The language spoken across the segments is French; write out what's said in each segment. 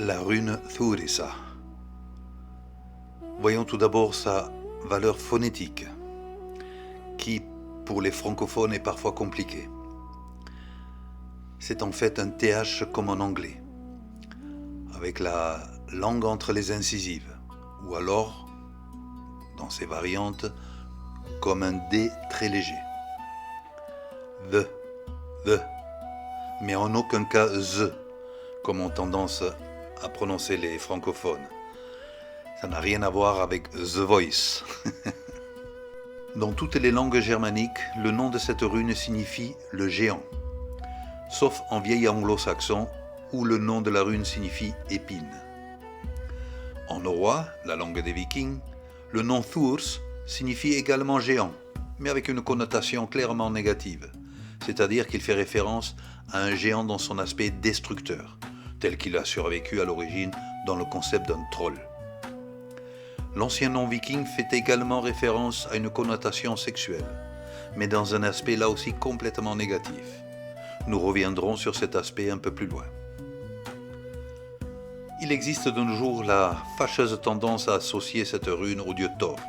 La rune Thurissa. Voyons tout d'abord sa valeur phonétique, qui, pour les francophones, est parfois compliquée. C'est en fait un TH comme en anglais, avec la langue entre les incisives, ou alors, dans ses variantes, comme un D très léger. The, mais en aucun cas the, comme ont tendance à prononcer les francophones. Ça n'a rien à voir avec The Voice. Dans toutes les langues germaniques, le nom de cette rune signifie le géant, sauf en vieil anglo-saxon où le nom de la rune signifie épine. En norrois, la langue des Vikings, le nom Thurs signifie également géant, mais avec une connotation clairement négative, c'est-à-dire qu'il fait référence à un géant dans son aspect destructeur, tel qu'il a survécu à l'origine dans le concept d'un troll. L'ancien nom viking fait également référence à une connotation sexuelle, mais dans un aspect là aussi complètement négatif. Nous reviendrons sur cet aspect un peu plus loin. Il existe de nos jours la fâcheuse tendance à associer cette rune au dieu Thor,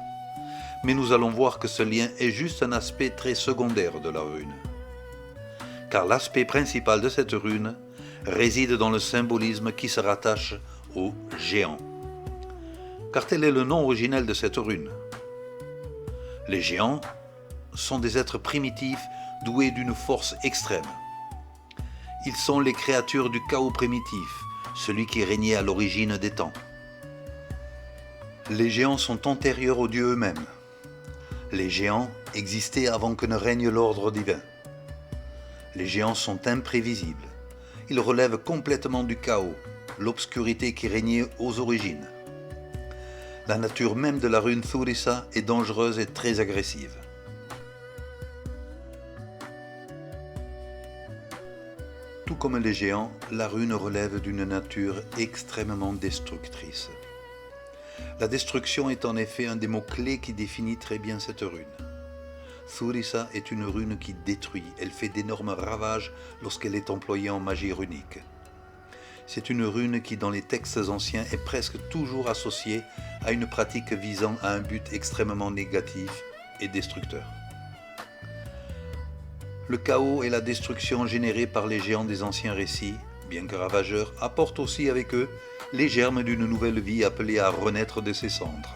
mais nous allons voir que ce lien est juste un aspect très secondaire de la rune. Car l'aspect principal de cette rune réside dans le symbolisme qui se rattache au géant. Car tel est le nom originel de cette rune. Les géants sont des êtres primitifs doués d'une force extrême. Ils sont les créatures du chaos primitif, celui qui régnait à l'origine des temps. Les géants sont antérieurs aux dieux eux-mêmes. Les géants existaient avant que ne règne l'ordre divin. Les géants sont imprévisibles. Ils relèvent complètement du chaos, l'obscurité qui régnait aux origines. La nature même de la rune Thurissa est dangereuse et très agressive. Tout comme les géants, la rune relève d'une nature extrêmement destructrice. La destruction est en effet un des mots-clés qui définit très bien cette rune. Thurissa est une rune qui détruit, elle fait d'énormes ravages lorsqu'elle est employée en magie runique. C'est une rune qui, dans les textes anciens, est presque toujours associée à une pratique visant à un but extrêmement négatif et destructeur. Le chaos et la destruction générés par les géants des anciens récits, bien que ravageurs, apportent aussi avec eux les germes d'une nouvelle vie appelée à renaître de ses cendres.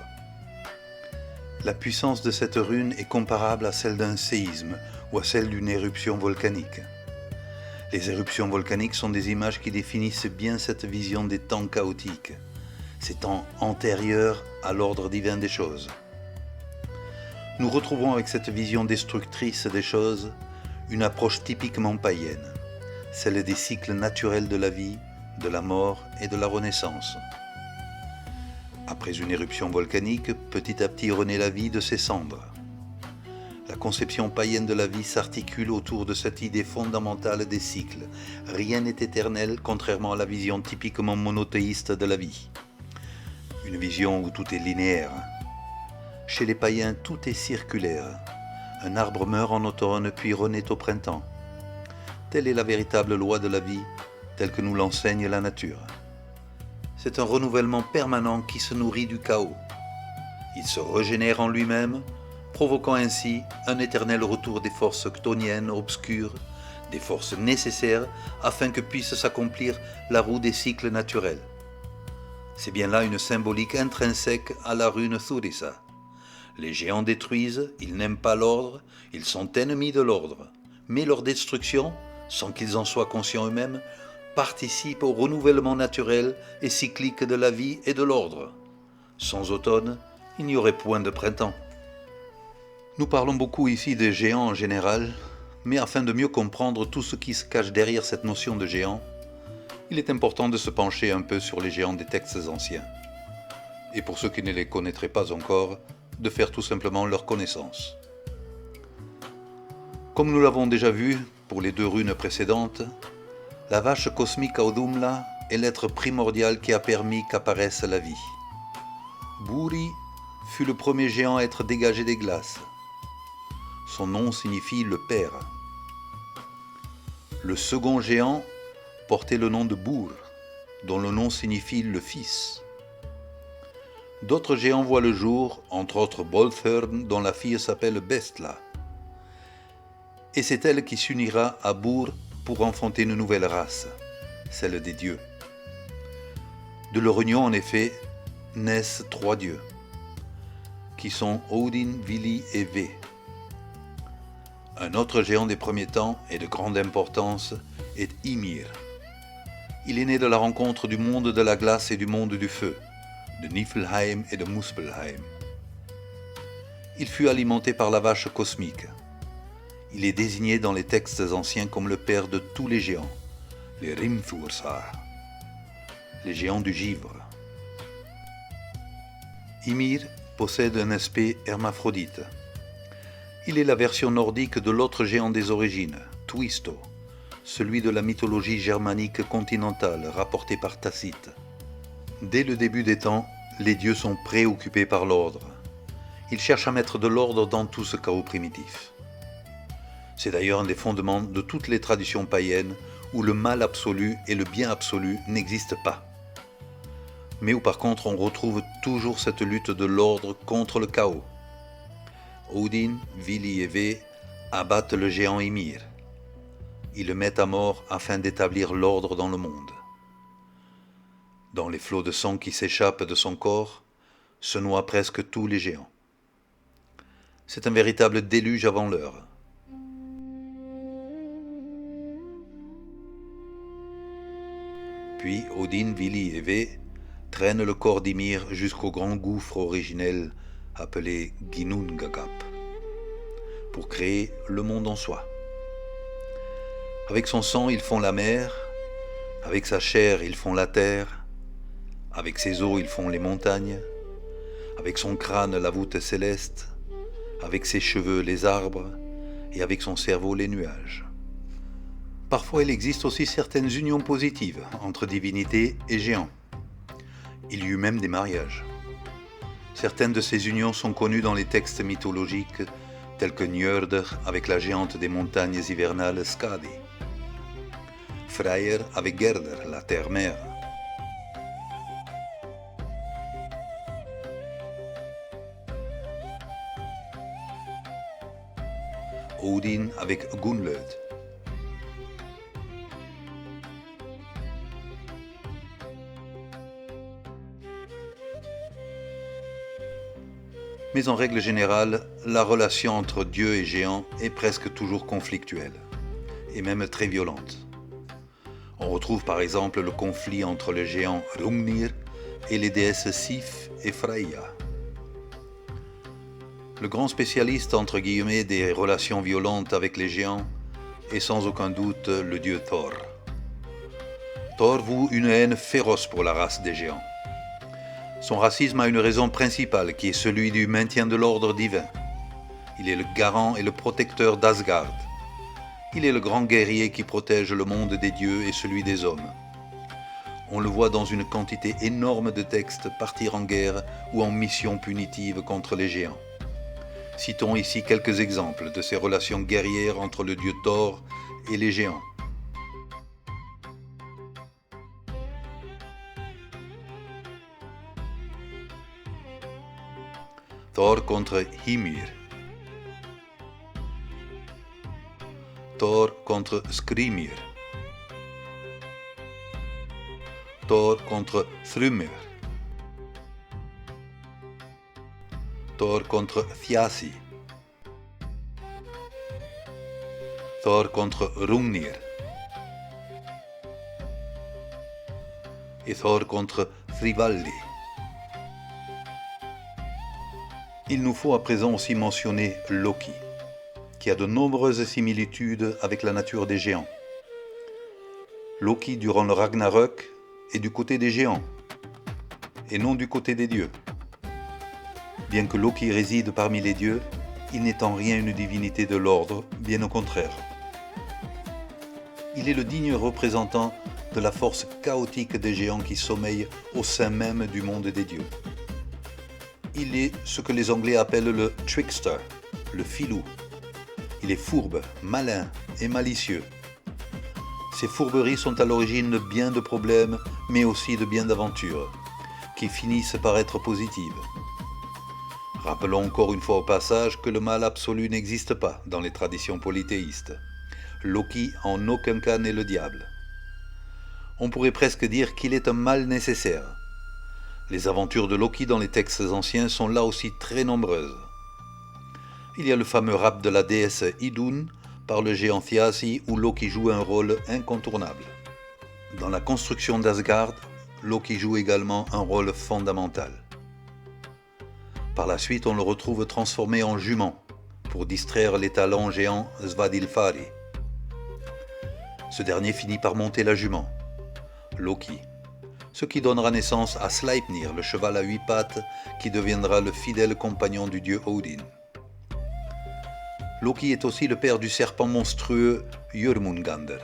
La puissance de cette rune est comparable à celle d'un séisme ou à celle d'une éruption volcanique. Les éruptions volcaniques sont des images qui définissent bien cette vision des temps chaotiques, ces temps antérieurs à l'ordre divin des choses. Nous retrouvons avec cette vision destructrice des choses une approche typiquement païenne, celle des cycles naturels de la vie, de la mort et de la renaissance. Après une éruption volcanique, petit à petit renaît la vie de ses cendres. La conception païenne de la vie s'articule autour de cette idée fondamentale des cycles. Rien n'est éternel, contrairement à la vision typiquement monothéiste de la vie. Une vision où tout est linéaire. Chez les païens, tout est circulaire. Un arbre meurt en automne puis renaît au printemps. Telle est la véritable loi de la vie, telle que nous l'enseigne la nature. C'est un renouvellement permanent qui se nourrit du chaos. Il se régénère en lui-même, provoquant ainsi un éternel retour des forces chtoniennes obscures, des forces nécessaires afin que puisse s'accomplir la roue des cycles naturels. C'est bien là une symbolique intrinsèque à la rune Thurissa. Les géants détruisent, ils n'aiment pas l'ordre, ils sont ennemis de l'ordre, mais leur destruction, sans qu'ils en soient conscients eux-mêmes, participe au renouvellement naturel et cyclique de la vie et de l'ordre. Sans automne, il n'y aurait point de printemps. Nous parlons beaucoup ici des géants en général, mais afin de mieux comprendre tout ce qui se cache derrière cette notion de géant, il est important de se pencher un peu sur les géants des textes anciens. Et pour ceux qui ne les connaîtraient pas encore, de faire tout simplement leur connaissance. Comme nous l'avons déjà vu pour les deux runes précédentes, la vache cosmique Audhumla est l'être primordial qui a permis qu'apparaisse la vie. Buri fut le premier géant à être dégagé des glaces. Son nom signifie le père. Le second géant portait le nom de Bur. dont le nom signifie le fils. D'autres géants voient le jour, entre autres Bolthern, dont la fille s'appelle Bestla. Et c'est elle qui s'unira à Bur pour enfanter une nouvelle race, celle des dieux. De leur union, en effet, naissent 3 dieux, qui sont Odin, Vili et Ve. Un autre géant des premiers temps et de grande importance est Ymir. Il est né de la rencontre du monde de la glace et du monde du feu, de Niflheim et de Muspelheim. Il fut alimenté par la vache cosmique. Il est désigné dans les textes anciens comme le père de tous les géants, les Rimthursar, les géants du givre. Ymir possède un aspect hermaphrodite. Il est la version nordique de l'autre géant des origines, Twisto, celui de la mythologie germanique continentale rapportée par Tacite. Dès le début des temps, les dieux sont préoccupés par l'ordre. Ils cherchent à mettre de l'ordre dans tout ce chaos primitif. C'est d'ailleurs un des fondements de toutes les traditions païennes où le mal absolu et le bien absolu n'existent pas. Mais où par contre on retrouve toujours cette lutte de l'ordre contre le chaos. Odin, Vili et Ve abattent le géant Ymir. Ils le mettent à mort afin d'établir l'ordre dans le monde. Dans les flots de sang qui s'échappent de son corps, se noient presque tous les géants. C'est un véritable déluge avant l'heure. Puis Odin, Vili et Ve traînent le corps d'Ymir jusqu'au grand gouffre originel appelé Ginnungagap, pour créer le monde en soi. Avec son sang, ils font la mer, avec sa chair, ils font la terre, avec ses os, ils font les montagnes, avec son crâne, la voûte céleste, avec ses cheveux, les arbres, et avec son cerveau, les nuages. Parfois, il existe aussi certaines unions positives entre divinités et géants. Il y eut même des mariages. Certaines de ces unions sont connues dans les textes mythologiques, tels que Njörður avec la géante des montagnes hivernales Skadi, Freyr avec Gerdr, la terre-mère, Odin avec Gunnlöd. Mais en règle générale, la relation entre Dieu et géant est presque toujours conflictuelle, et même très violente. On retrouve par exemple le conflit entre le géant Hrungnir et les déesses Sif et Freyja. Le grand spécialiste entre guillemets des relations violentes avec les géants est sans aucun doute le dieu Thor. Thor voue une haine féroce pour la race des géants. Son racisme a une raison principale qui est celui du maintien de l'ordre divin. Il est le garant et le protecteur d'Asgard. Il est le grand guerrier qui protège le monde des dieux et celui des hommes. On le voit dans une quantité énorme de textes partir en guerre ou en mission punitive contre les géants. Citons ici quelques exemples de ces relations guerrières entre le dieu Thor et les géants. Thor contre Hymir. Thor contre Skrymir. Thor contre Thrymr. Thor contre Thiassi. Thor contre Hrungnir. Et Thor contre Thrivalli. Il nous faut à présent aussi mentionner Loki, qui a de nombreuses similitudes avec la nature des géants. Loki, durant le Ragnarök, est du côté des géants, et non du côté des dieux. Bien que Loki réside parmi les dieux, il n'est en rien une divinité de l'ordre, bien au contraire. Il est le digne représentant de la force chaotique des géants qui sommeillent au sein même du monde des dieux. Il est ce que les Anglais appellent le trickster, le filou. Il est fourbe, malin et malicieux. Ces fourberies sont à l'origine de bien de problèmes, mais aussi de bien d'aventures, qui finissent par être positives. Rappelons encore une fois au passage que le mal absolu n'existe pas dans les traditions polythéistes. Loki en aucun cas n'est le diable. On pourrait presque dire qu'il est un mal nécessaire. Les aventures de Loki dans les textes anciens sont là aussi très nombreuses. Il y a le fameux rap de la déesse Idun par le géant Thiassi où Loki joue un rôle incontournable. Dans la construction d'Asgard, Loki joue également un rôle fondamental. Par la suite, on le retrouve transformé en jument pour distraire les talons géants Svadilfari. Ce dernier finit par monter la jument, Loki, ce qui donnera naissance à Sleipnir, le cheval à 8 pattes qui deviendra le fidèle compagnon du dieu Odin. Loki est aussi le père du serpent monstrueux Jörmungandr.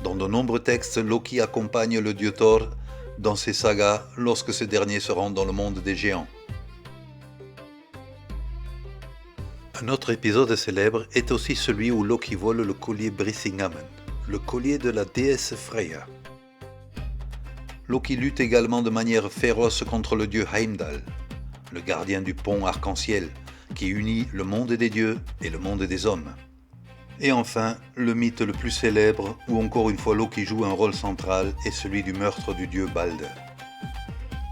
Dans de nombreux textes, Loki accompagne le dieu Thor dans ses sagas lorsque ce dernier se rend dans le monde des géants. Un autre épisode célèbre est aussi celui où Loki vole le collier Brisingamen, le collier de la déesse Freyja. Loki lutte également de manière féroce contre le dieu Heimdall, le gardien du pont arc-en-ciel, qui unit le monde des dieux et le monde des hommes. Et enfin, le mythe le plus célèbre, où encore une fois Loki joue un rôle central, est celui du meurtre du dieu Balder.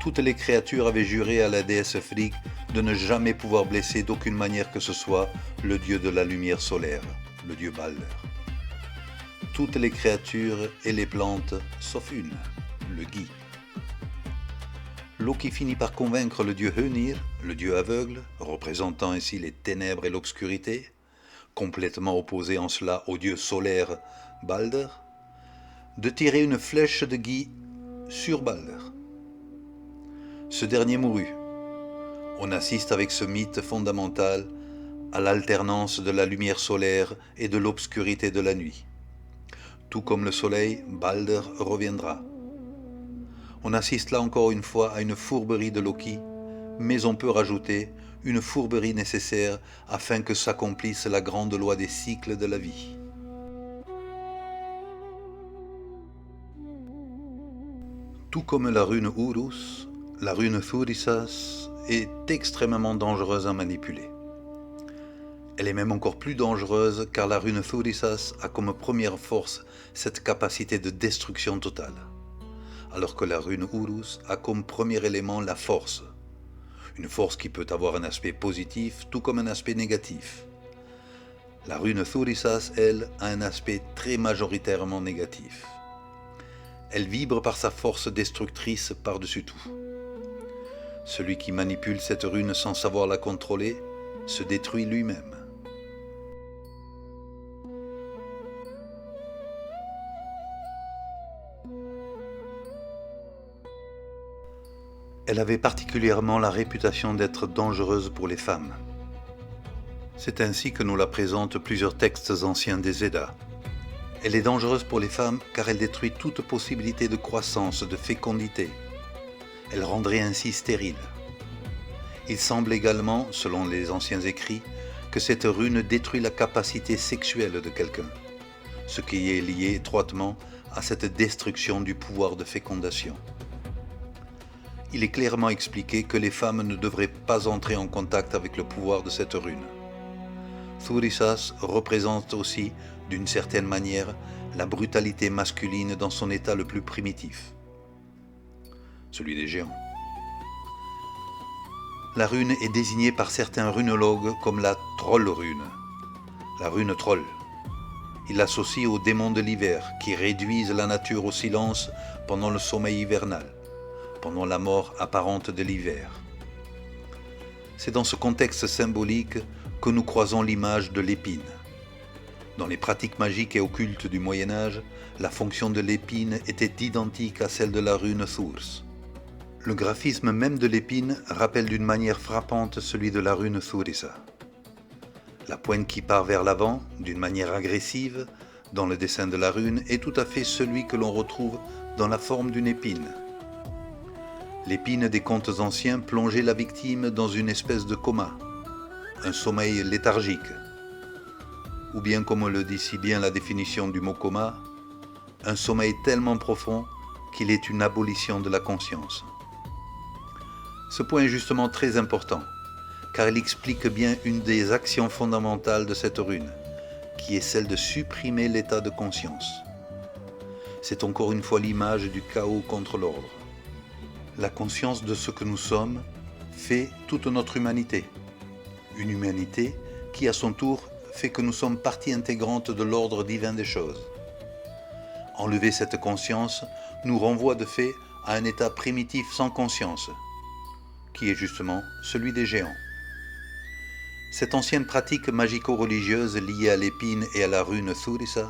Toutes les créatures avaient juré à la déesse Frigg de ne jamais pouvoir blesser d'aucune manière que ce soit le dieu de la lumière solaire, le dieu Balder. Toutes les créatures et les plantes, sauf une, le gui. Loki finit par convaincre le dieu Hönir, le dieu aveugle, représentant ainsi les ténèbres et l'obscurité, complètement opposé en cela au dieu solaire Balder, de tirer une flèche de gui sur Balder. Ce dernier mourut. On assiste avec ce mythe fondamental à l'alternance de la lumière solaire et de l'obscurité de la nuit. Tout comme le soleil, Balder reviendra. On assiste là encore une fois à une fourberie de Loki, mais on peut rajouter une fourberie nécessaire afin que s'accomplisse la grande loi des cycles de la vie. Tout comme la rune Urus, la rune Thurisas est extrêmement dangereuse à manipuler. Elle est même encore plus dangereuse car la rune Thurisas a comme première force cette capacité de destruction totale, alors que la rune Urus a comme premier élément la force. Une force qui peut avoir un aspect positif tout comme un aspect négatif. La rune Thurisas, elle, a un aspect très majoritairement négatif. Elle vibre par sa force destructrice par-dessus tout. Celui qui manipule cette rune sans savoir la contrôler se détruit lui-même. Elle avait particulièrement la réputation d'être dangereuse pour les femmes. C'est ainsi que nous la présentent plusieurs textes anciens des Eddas. Elle est dangereuse pour les femmes car elle détruit toute possibilité de croissance, de fécondité. Elle rendrait ainsi stérile. Il semble également, selon les anciens écrits, que cette rune détruit la capacité sexuelle de quelqu'un, ce qui est lié étroitement à cette destruction du pouvoir de fécondation. Il est clairement expliqué que les femmes ne devraient pas entrer en contact avec le pouvoir de cette rune. Thurisas représente aussi, d'une certaine manière, la brutalité masculine dans son état le plus primitif, celui des géants. La rune est désignée par certains runologues comme la troll-rune, la rune troll. Ils l'associent aux démons de l'hiver qui réduisent la nature au silence pendant le sommeil hivernal, pendant la mort apparente de l'hiver. C'est dans ce contexte symbolique que nous croisons l'image de l'épine. Dans les pratiques magiques et occultes du Moyen-Âge, la fonction de l'épine était identique à celle de la rune Thurs. Le graphisme même de l'épine rappelle d'une manière frappante celui de la rune Thurisa. La pointe qui part vers l'avant, d'une manière agressive, dans le dessin de la rune, est tout à fait celui que l'on retrouve dans la forme d'une épine. L'épine des contes anciens plongeait la victime dans une espèce de coma, un sommeil léthargique, ou bien comme le dit si bien la définition du mot coma, un sommeil tellement profond qu'il est une abolition de la conscience. Ce point est justement très important, car il explique bien une des actions fondamentales de cette rune, qui est celle de supprimer l'état de conscience. C'est encore une fois l'image du chaos contre l'ordre. La conscience de ce que nous sommes fait toute notre humanité. Une humanité qui, à son tour, fait que nous sommes partie intégrante de l'ordre divin des choses. Enlever cette conscience nous renvoie de fait à un état primitif sans conscience, qui est justement celui des géants. Cette ancienne pratique magico-religieuse liée à l'épine et à la rune Thurissa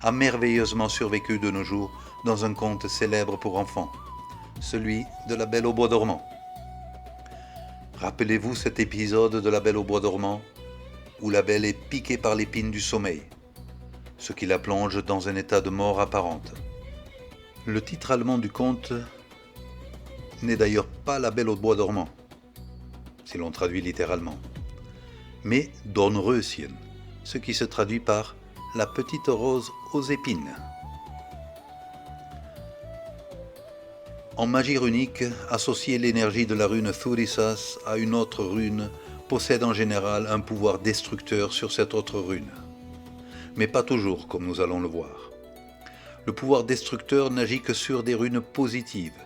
a merveilleusement survécu de nos jours dans un conte célèbre pour enfants, celui de la Belle au bois dormant. Rappelez-vous cet épisode de la Belle au bois dormant où la Belle est piquée par l'épine du sommeil, ce qui la plonge dans un état de mort apparente. Le titre allemand du conte n'est d'ailleurs pas la Belle au bois dormant, si l'on traduit littéralement, mais Dornröschen, ce qui se traduit par la petite rose aux épines. En magie runique, associer l'énergie de la rune Thurissas à une autre rune possède en général un pouvoir destructeur sur cette autre rune. Mais pas toujours, comme nous allons le voir. Le pouvoir destructeur n'agit que sur des runes positives,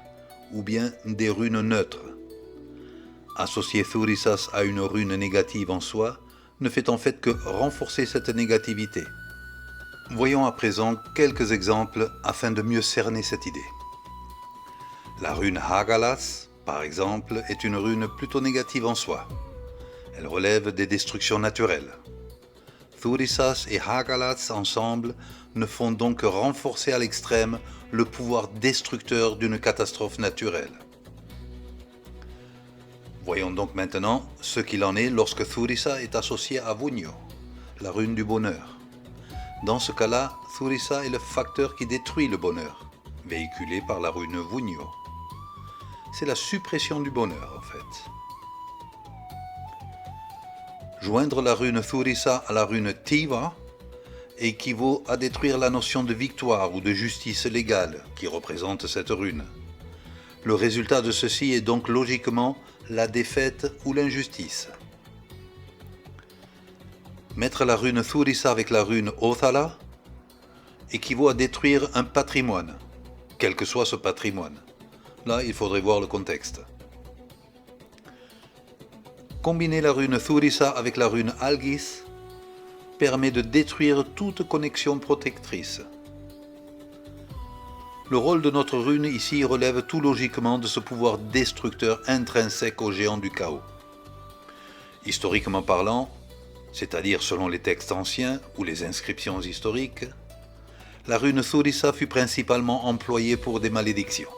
ou bien des runes neutres. Associer Thurissas à une rune négative en soi ne fait en fait que renforcer cette négativité. Voyons à présent quelques exemples afin de mieux cerner cette idée. La rune Hagalas, par exemple, est une rune plutôt négative en soi. Elle relève des destructions naturelles. Thurissas et Hagalas ensemble ne font donc que renforcer à l'extrême le pouvoir destructeur d'une catastrophe naturelle. Voyons donc maintenant ce qu'il en est lorsque Thurissa est associée à Vunio, la rune du bonheur. Dans ce cas-là, Thurissa est le facteur qui détruit le bonheur, véhiculé par la rune Vunio. C'est la suppression du bonheur en fait. Joindre la rune Thurissa à la rune Tiva équivaut à détruire la notion de victoire ou de justice légale qui représente cette rune. Le résultat de ceci est donc logiquement la défaite ou l'injustice. Mettre la rune Thurissa avec la rune Othala équivaut à détruire un patrimoine, quel que soit ce patrimoine. Là, il faudrait voir le contexte. Combiner la rune Thurissa avec la rune Algis permet de détruire toute connexion protectrice. Le rôle de notre rune ici relève tout logiquement de ce pouvoir destructeur intrinsèque aux géants du chaos. Historiquement parlant, c'est-à-dire selon les textes anciens ou les inscriptions historiques, la rune Thurissa fut principalement employée pour des malédictions.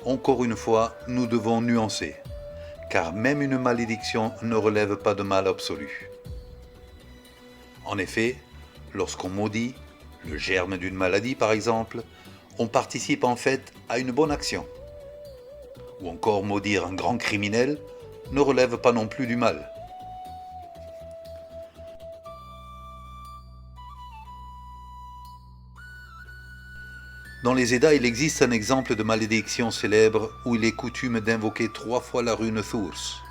Encore une fois, nous devons nuancer, car même une malédiction ne relève pas de mal absolu. En effet, lorsqu'on maudit, le germe d'une maladie par exemple, on participe en fait à une bonne action. Ou encore maudire un grand criminel ne relève pas non plus du mal. Dans les Eddas, il existe un exemple de malédiction célèbre où il est coutume d'invoquer 3 fois la rune Thurs.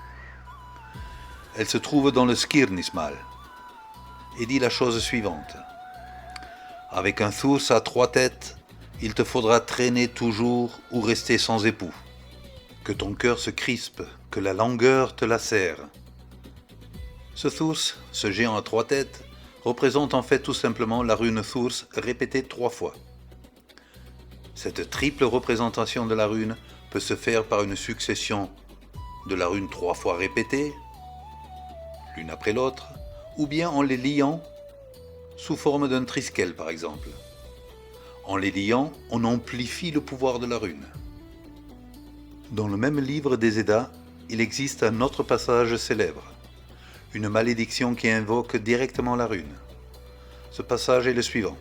Elle se trouve dans le Skirnismal et dit la chose suivante. Avec un Thurs à 3 têtes, il te faudra traîner toujours ou rester sans époux. Que ton cœur se crispe, que la langueur te lacère. Ce Thurs, ce géant à 3 têtes, représente en fait tout simplement la rune Thurs répétée 3 fois. Cette triple représentation de la rune peut se faire par une succession de la rune 3 fois répétée, l'une après l'autre, ou bien en les liant sous forme d'un triskel par exemple. En les liant, on amplifie le pouvoir de la rune. Dans le même livre des Eddas, il existe un autre passage célèbre, une malédiction qui invoque directement la rune. Ce passage est le suivant.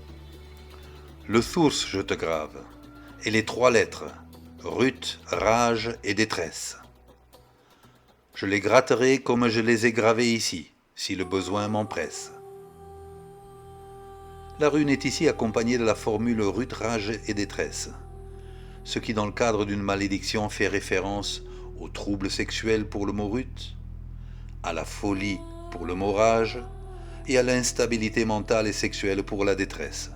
Le Thurs je te grave, et les 3 lettres, Ruth, rage et détresse. Je les gratterai comme je les ai gravées ici, si le besoin m'empresse. La rune est ici accompagnée de la formule Rut, rage et détresse, ce qui dans le cadre d'une malédiction fait référence au trouble sexuel pour le mot Rut, à la folie pour le mot rage et à l'instabilité mentale et sexuelle pour la détresse.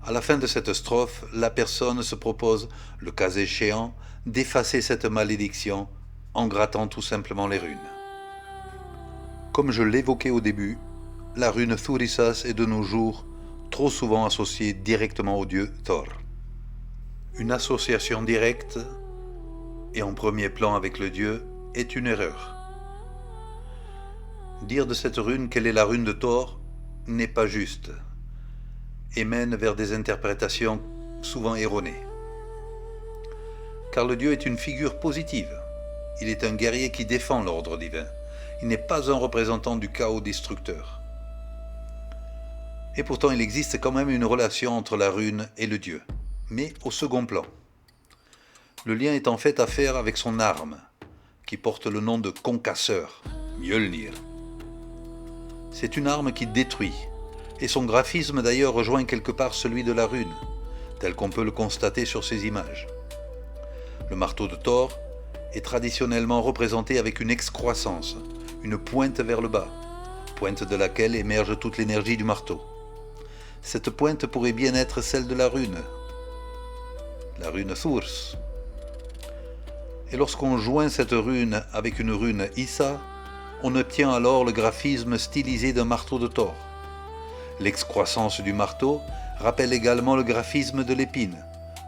À la fin de cette strophe, la personne se propose, le cas échéant, d'effacer cette malédiction en grattant tout simplement les runes. Comme je l'évoquais au début, la rune Thurisaz est de nos jours trop souvent associée directement au dieu Thor. Une association directe et en premier plan avec le dieu est une erreur. Dire de cette rune qu'elle est la rune de Thor n'est pas juste et mène vers des interprétations souvent erronées. Car le dieu est une figure positive. Il est un guerrier qui défend l'ordre divin. Il n'est pas un représentant du chaos destructeur. Et pourtant, il existe quand même une relation entre la rune et le dieu, mais au second plan. Le lien est en fait à faire avec son arme, qui porte le nom de concasseur, Mjolnir. C'est une arme qui détruit, et son graphisme d'ailleurs rejoint quelque part celui de la rune, tel qu'on peut le constater sur ces images. Le marteau de Thor est traditionnellement représenté avec une excroissance, une pointe vers le bas, pointe de laquelle émerge toute l'énergie du marteau. Cette pointe pourrait bien être celle de la rune Thurs. Et lorsqu'on joint cette rune avec une rune Issa, on obtient alors le graphisme stylisé d'un marteau de Thor. L'excroissance du marteau rappelle également le graphisme de l'épine,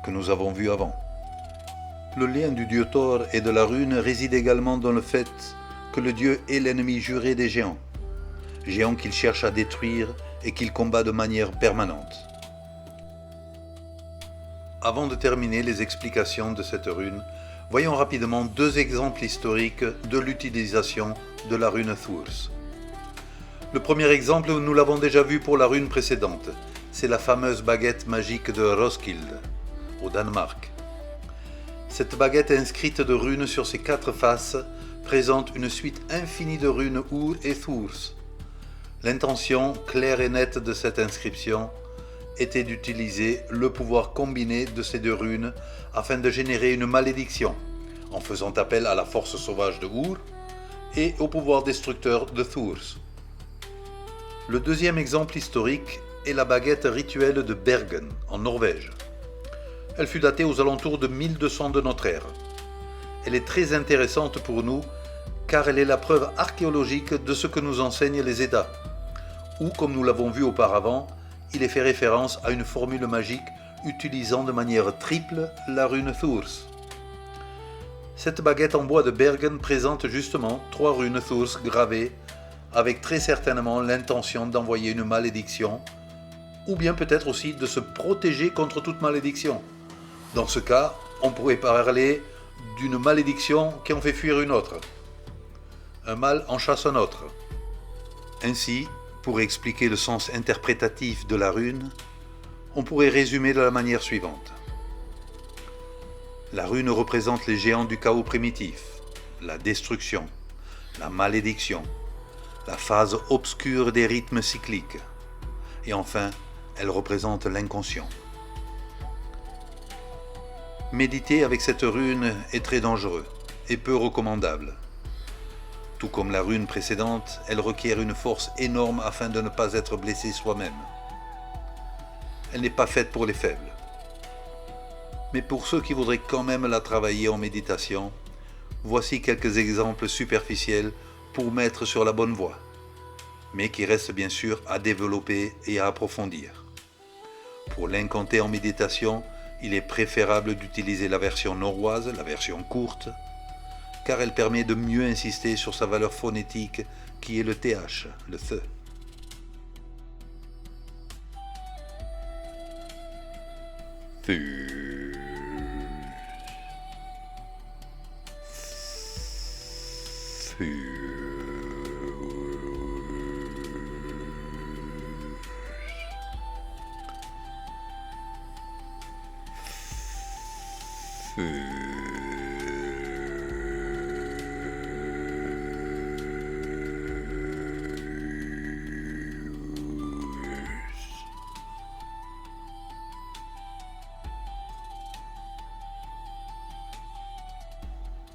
que nous avons vu avant. Le lien du dieu Thor et de la rune réside également dans le fait que le dieu est l'ennemi juré des géants, géants qu'il cherche à détruire et qu'il combat de manière permanente. Avant de terminer les explications de cette rune, voyons rapidement deux exemples historiques de l'utilisation de la rune Thurs. Le premier exemple, nous l'avons déjà vu pour la rune précédente, c'est la fameuse baguette magique de Roskilde, au Danemark. Cette baguette inscrite de runes sur ses quatre faces présente une suite infinie de runes Ur et Thurs. L'intention claire et nette de cette inscription était d'utiliser le pouvoir combiné de ces deux runes afin de générer une malédiction, en faisant appel à la force sauvage de Ur et au pouvoir destructeur de Thurs. Le deuxième exemple historique est la baguette rituelle de Bergen, en Norvège. Elle fut datée aux alentours de 1200 de notre ère. Elle est très intéressante pour nous car elle est la preuve archéologique de ce que nous enseignent les Eddas, où, comme nous l'avons vu auparavant, il est fait référence à une formule magique utilisant de manière triple la rune Thurs. Cette baguette en bois de Bergen présente justement 3 runes Thurs gravées avec très certainement l'intention d'envoyer une malédiction, ou bien peut-être aussi de se protéger contre toute malédiction. Dans ce cas, on pourrait parler d'une malédiction qui en fait fuir une autre. Un mal en chasse un autre. Ainsi, pour expliquer le sens interprétatif de la rune, on pourrait résumer de la manière suivante. La rune représente les géants du chaos primitif, la destruction, la malédiction, la phase obscure des rythmes cycliques, et enfin, elle représente l'inconscient. Méditer avec cette rune est très dangereux et peu recommandable. Tout comme la rune précédente, elle requiert une force énorme afin de ne pas être blessé soi-même. Elle n'est pas faite pour les faibles. Mais pour ceux qui voudraient quand même la travailler en méditation, voici quelques exemples superficiels pour mettre sur la bonne voie, mais qui restent bien sûr à développer et à approfondir. Pour l'incanter en méditation, il est préférable d'utiliser la version norroise, la version courte, car elle permet de mieux insister sur sa valeur phonétique qui est le TH, le th.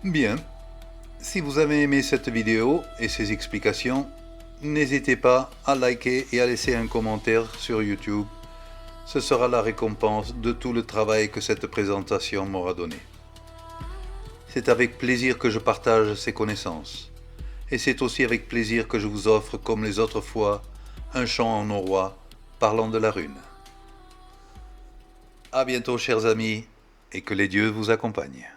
Bien. Si vous avez aimé cette vidéo et ses explications, n'hésitez pas à liker et à laisser un commentaire sur YouTube. Ce sera la récompense de tout le travail que cette présentation m'aura donné. C'est avec plaisir que je partage ces connaissances. Et c'est aussi avec plaisir que je vous offre, comme les autres fois, un chant en norrois parlant de la rune. À bientôt, chers amis, et que les dieux vous accompagnent.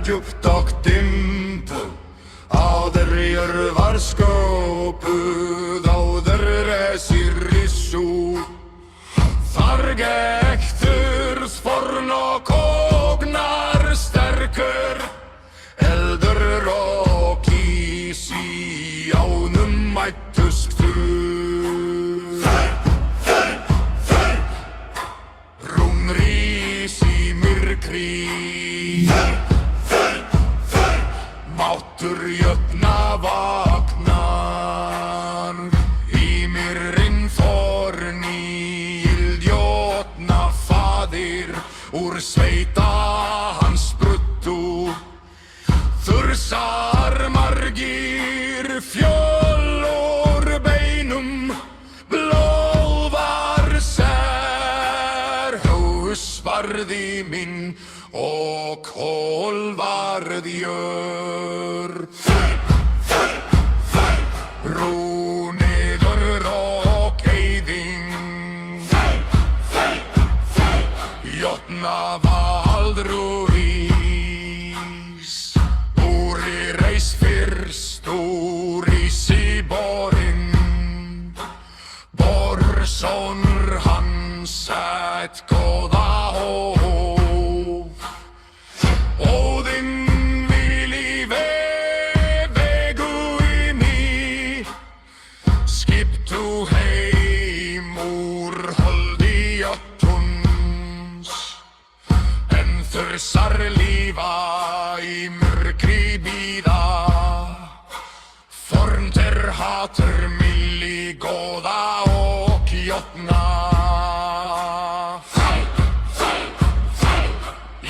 Djupt och dimmt Áður var skópuð Áður resirrisú Þar gektur Sforn og kognar sterkur Eldur og ís í ánum mættust þú Rún rís í myrkri Máttur jötna vagnar Í myrrin forni Ildjótna fadir Úr sveita hans bruttu Þursar margir Fjöll úr beinum Blóðvar ser Húsvarði minn og hólvarðjör Rúniður og eyðing Jotna valdrúís Úri reis fyrst úrís í borinn Borsonur hans et góða hóf Óðinn vil í vegu í mig Skiptu heim úr holdi jötuns En þursar lífa í myrkri bíða Fornt hatur milli góða og jötna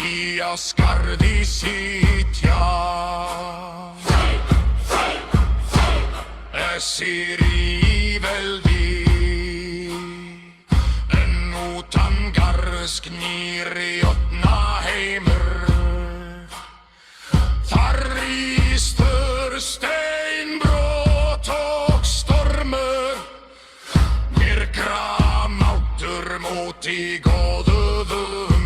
Í skarði sitja Essir í veldi En utan garðsknýr jötna heimur Þar rístur steinbrot og stormur Myrkra mátur móti góðuðum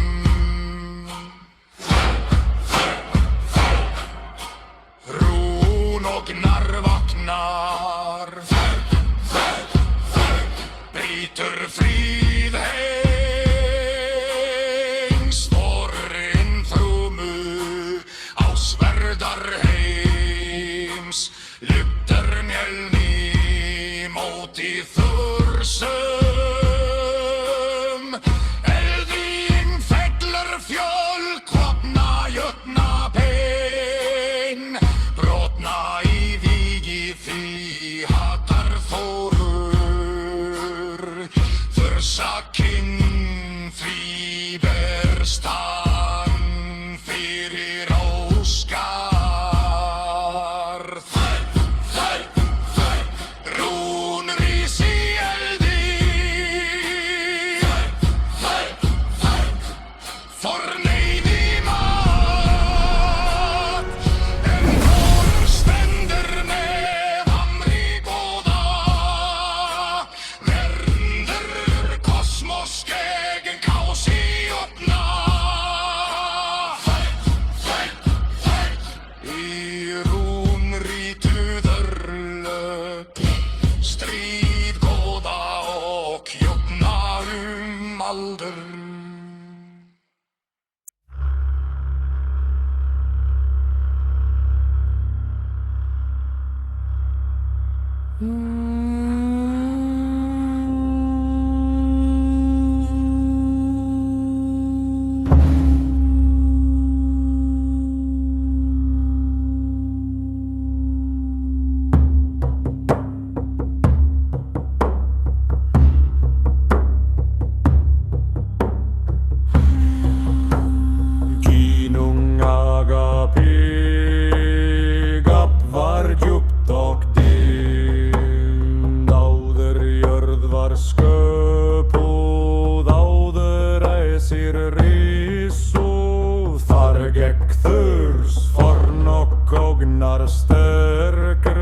Rúnognar vaknar Brýtur fríð heim Storinn þrúmu Á sverðar heims Luktar mjölni Móti þursum Elding fellur fjöll Kvapna jötna pein Brotna í vigi því berserker